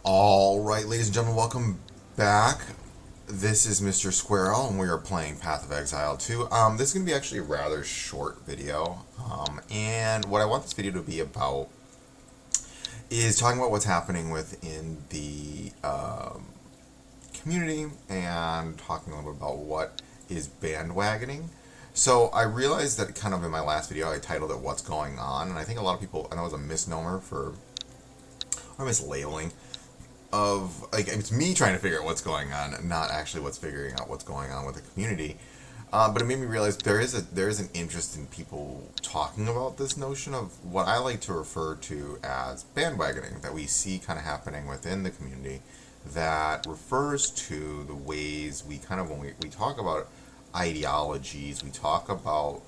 Alright, ladies and gentlemen, welcome back. This is Mr.Squarrel, and we are playing Path of Exile 2. This is going to be actually a rather short video, and what I want this video to be about is talking about what's happening within the community, and talking a little bit about what is bandwagoning. So I realized that kind of in my last video I titled it What's Going On, and I think a lot of people, I know it was a misnomer or mislabeling, of like it's me trying to figure out what's going on, not actually what's figuring out what's going on with the community. But it made me realize there is an interest in people talking about this notion of what I like to refer to as bandwagoning that we see kind of happening within the community, that refers to the ways we kind of, when we talk about ideologies, we talk about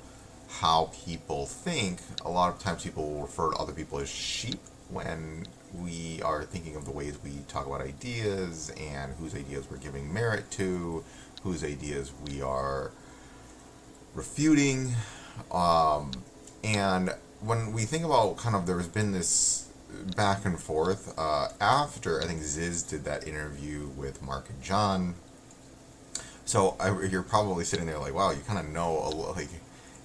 how people think. A lot of times people will refer to other people as sheep when we are thinking of the ways we talk about ideas and whose ideas we're giving merit to, whose ideas we are refuting. And when we think about kind of, there's been this back and forth after I think Ziz did that interview with Mark and John. So you're probably sitting there like, wow, you kind of know a little, like,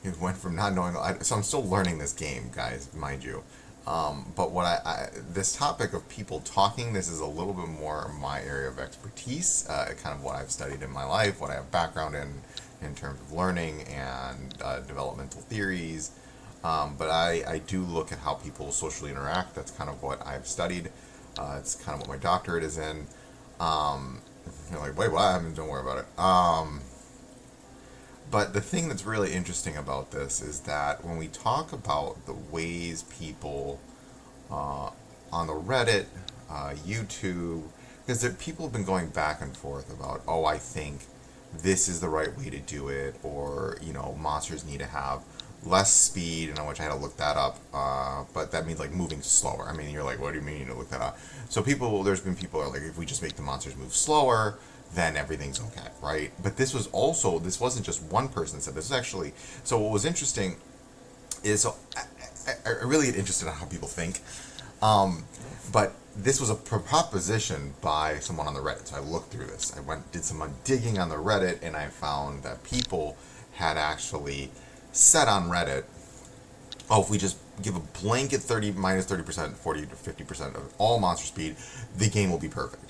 you went from not knowing. So I'm still learning this game, guys, mind you. But what this topic of people talking, this is a little bit more my area of expertise, kind of what I've studied in my life, what I have background in terms of learning and developmental theories. But I do look at how people socially interact. That's kind of what I've studied. It's kind of what my doctorate is in. You're like, wait, what? Don't worry about it. But the thing that's really interesting about this is that when we talk about the ways people on the Reddit, YouTube, because people have been going back and forth about, oh, I think this is the right way to do it, or, you know, monsters need to have less speed, and which I had to look that up, but that means like moving slower. I mean, you're like, what do you mean you need to look that up? So there's been people who are like, if we just make the monsters move slower, then everything's okay, right? But this wasn't just one person that said this. Was actually, so what was interesting is, so I really get interested in how people think, but this was a proposition by someone on the Reddit. So I looked through this. Did some digging on the Reddit, and I found that people had actually said on Reddit, oh, if we just give a blanket 30 minus 30%, 40 to 50% of all monster speed, the game will be perfect.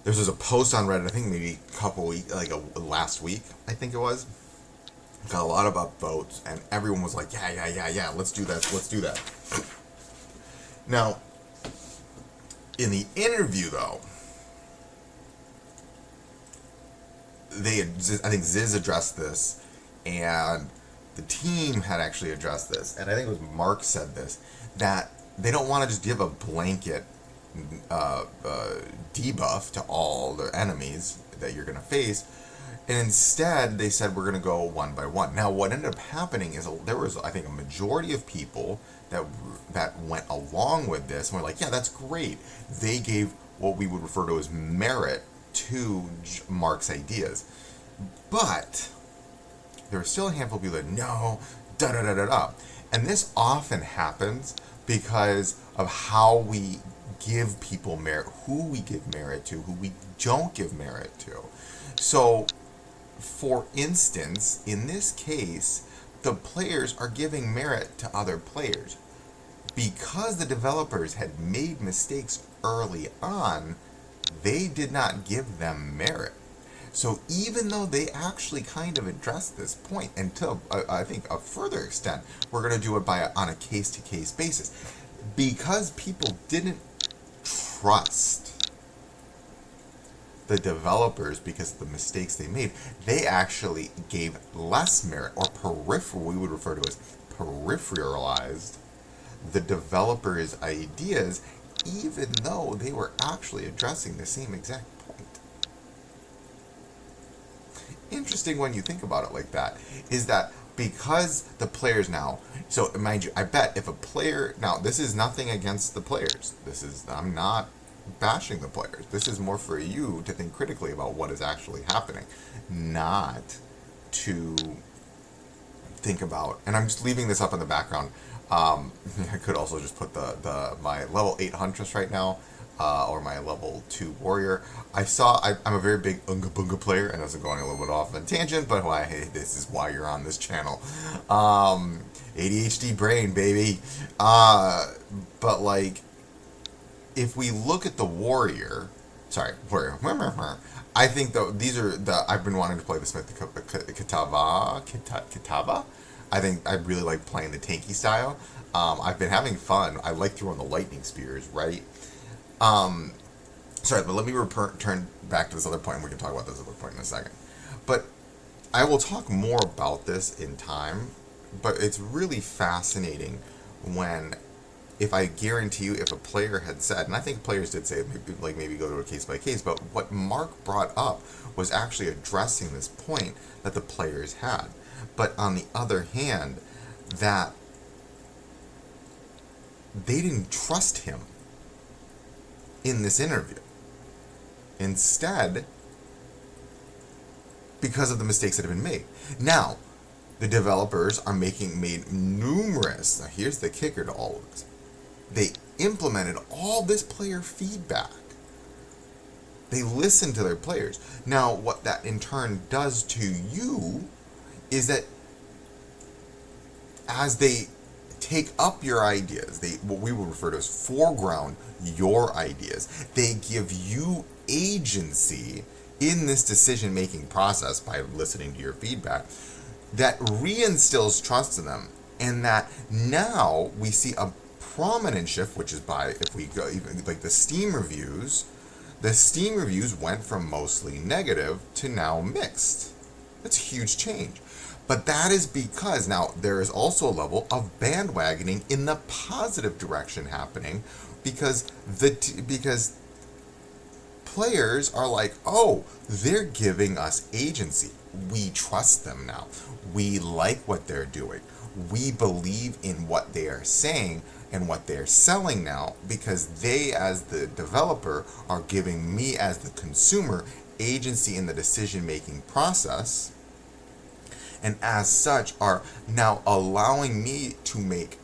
There was a post on Reddit, I think maybe a couple weeks, last week, I think it was. Got a lot of upvotes, and everyone was like, yeah, let's do that. Now, in the interview, though, I think Ziz addressed this, and the team had actually addressed this, and I think it was Mark said this, that they don't want to just give a blanket debuff to all the enemies that you're going to face, and instead they said we're going to go one by one. Now what ended up happening is there was, I think, a majority of people that went along with this and were like, yeah, that's great. They gave what we would refer to as merit to Mark's ideas, but there were still a handful of people that no, da. And this often happens because of how we give people merit, who we give merit to, who we don't give merit to. So, for instance, in this case, the players are giving merit to other players. Because the developers had made mistakes early on, they did not give them merit. So even though they actually kind of addressed this point, and to, I think, a further extent, we're going to do it on a case-to-case basis. Because people didn't trust the developers because of the mistakes they made, they actually gave less merit, or we would refer to as peripheralized the developers' ideas, even though they were actually addressing the same exact point. Interesting when you think about it like that, is that because the players now, so mind you, I bet if a player, now this is nothing against the players, I'm not bashing the players, this is more for you to think critically about what is actually happening, not to think about, and I'm just leaving this up in the background. I could also just put my level 8 Huntress right now. or my level 2 warrior. I'm a very big Unga Bunga player, and I'm going a little bit off on a tangent, but this is why you're on this channel. ADHD brain, baby. But like, if we look at the warrior, I think though these are I've been wanting to play the Smith Kitava. I think I really like playing the tanky style. I've been having fun. I like throwing the lightning spears, right? Sorry, but let me turn back to this other point, and we can talk about this other point in a second. But I will talk more about this in time, but it's really fascinating when, if I guarantee you, if a player had said, and I think players did say, maybe go to a case by case, but what Mark brought up was actually addressing this point that the players had. But on the other hand, that they didn't trust him in this interview. Instead, because of the mistakes that have been made. Now, the developers are made numerous, now here's the kicker to all of this, they implemented all this player feedback. They listened to their players. Now, what that in turn does to you is that as they take up your ideas, what we would refer to as foreground your ideas, they give you agency in this decision-making process by listening to your feedback that reinstills trust in them, and that now we see a prominent shift, which is by, if we go even like the Steam reviews went from mostly negative to now mixed. That's a huge change. But that is because now there is also a level of bandwagoning in the positive direction happening, because players are like, oh, they're giving us agency. We trust them now. We like what they're doing. We believe in what they are saying and what they're selling now, because they, as the developer, are giving me, as the consumer, agency in the decision-making process, and as such are now allowing me to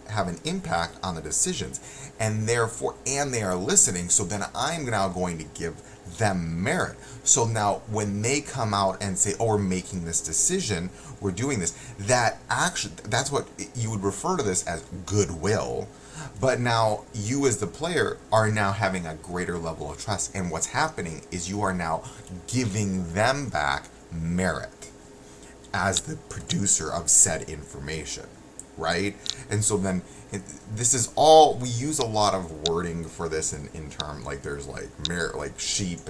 have an impact on the decisions, and therefore, and they are listening, so then I'm now going to give them merit. So now when they come out and say, oh, we're making this decision, we're doing this, that's what you would refer to this as goodwill. But now you as the player are now having a greater level of trust, and what's happening is you are now giving them back merit as the producer of said information, right? And so then this is all, we use a lot of wording for this in term, like there's like merit, like sheep,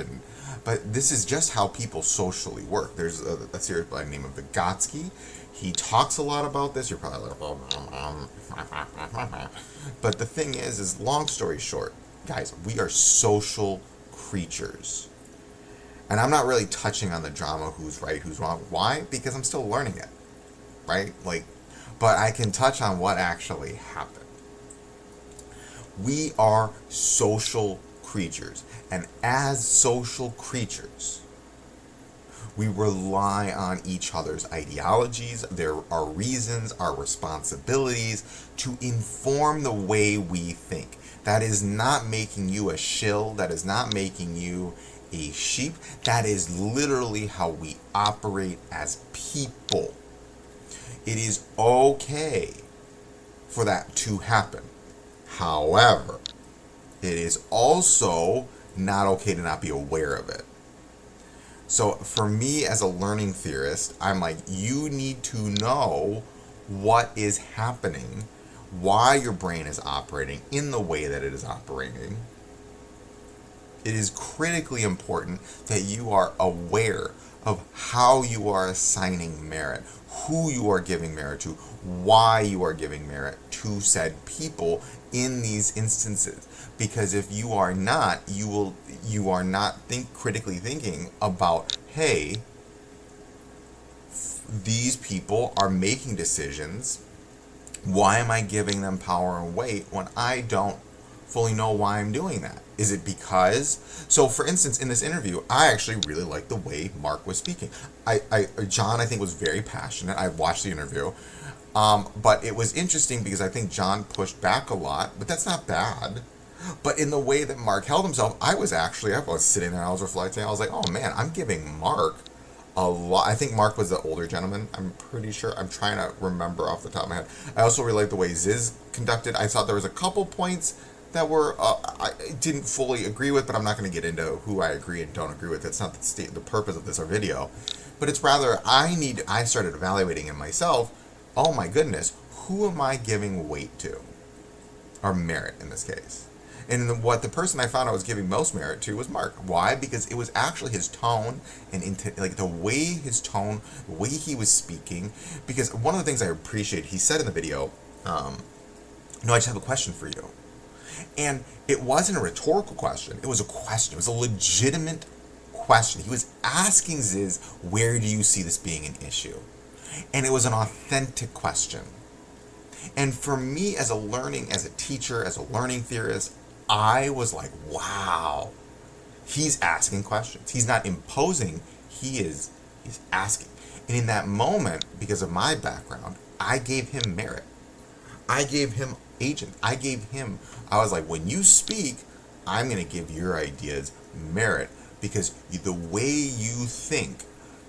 but this is just how people socially work. There's a series by the name of Vygotsky. He talks a lot about this. You're probably like, but the thing is long story short, guys, we are social creatures. And I'm not really touching on the drama, who's right, who's wrong. Why? Because I'm still learning it, right? But I can touch on what actually happened. We are social creatures. And as social creatures, we rely on each other's ideologies, our reasons, our responsibilities to inform the way we think. That is not making you a shill. That is not making you a sheep. That is literally how we operate as people. It is okay for that to happen. However, it is also not okay to not be aware of it. So for me as a learning theorist, I'm like, you need to know what is happening, why your brain is operating in the way that it is operating. It is critically important that you are aware of how you are assigning merit, who you are giving merit to, why you are giving merit to said people in these instances. Because if you are not, you are not critically thinking about, hey, these people are making decisions. Why am I giving them power and weight when I don't fully know why I'm doing that? Is it because, so for instance, in this interview, I actually really liked the way Mark was speaking. John, I think, was very passionate. I watched the interview, but it was interesting because I think John pushed back a lot, but that's not bad. But in the way that Mark held himself, I was sitting there, I was reflecting, I was like, oh man, I'm giving Mark a lot. I think Mark was the older gentleman. I'm pretty sure. I'm trying to remember off the top of my head. I also really like the way Ziz conducted. I thought there was a couple points that were I didn't fully agree with, but I'm not going to get into who I agree and don't agree with. That's not the purpose of this video. But it's rather I started evaluating in myself. Oh my goodness, who am I giving weight to, or merit in this case? And what the person I found I was giving most merit to was Mark. Why? Because it was actually his tone and like the way his tone, the way he was speaking. Because one of the things I appreciate, he said in the video, "No, I just have a question for you," and it wasn't a rhetorical question. It was a question. It was a legitimate question. He was asking Ziz, "Where do you see this being an issue?" And it was an authentic question. And for me, as a teacher, as a learning theorist, I was like, wow, he's asking questions. He's not imposing, he's asking. And in that moment, because of my background, I gave him merit. I gave him agent. I was like, when you speak, I'm going to give your ideas merit because the way you think,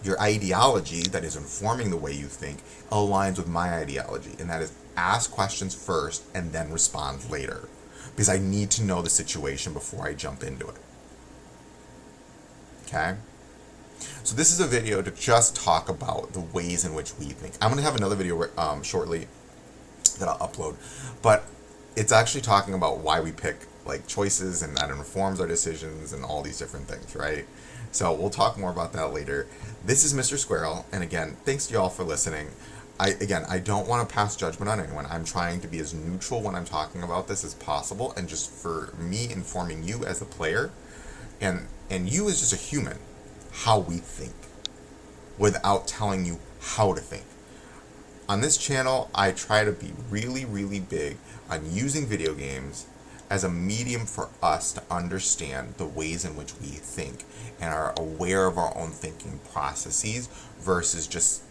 your ideology that is informing the way you think aligns with my ideology. And that is ask questions first and then respond later. Because I need to know the situation before I jump into it. Okay? So this is a video to just talk about the ways in which we think. I'm going to have another video shortly that I'll upload. But it's actually talking about why we pick like choices and that informs our decisions and all these different things, right? So we'll talk more about that later. This is Mr. Squarrel. And again, thanks to y'all for listening. I don't want to pass judgment on anyone. I'm trying to be as neutral when I'm talking about this as possible, and just for me informing you as a player, and you as just a human, how we think, without telling you how to think. On this channel, I try to be really, really big on using video games as a medium for us to understand the ways in which we think and are aware of our own thinking processes versus just,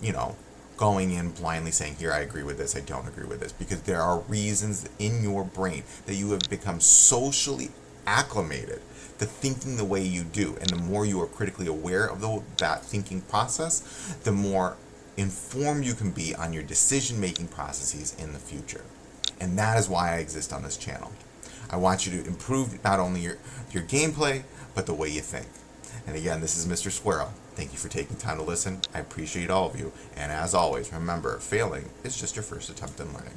going in blindly saying, here, I agree with this, I don't agree with this, because there are reasons in your brain that you have become socially acclimated to thinking the way you do. And the more you are critically aware of that thinking process, the more informed you can be on your decision-making processes in the future. And that is why I exist on this channel. I want you to improve not only your gameplay, but the way you think. And again, this is Mr. Squarrel. Thank you for taking time to listen. I appreciate all of you. And as always, remember, failing is just your first attempt in learning.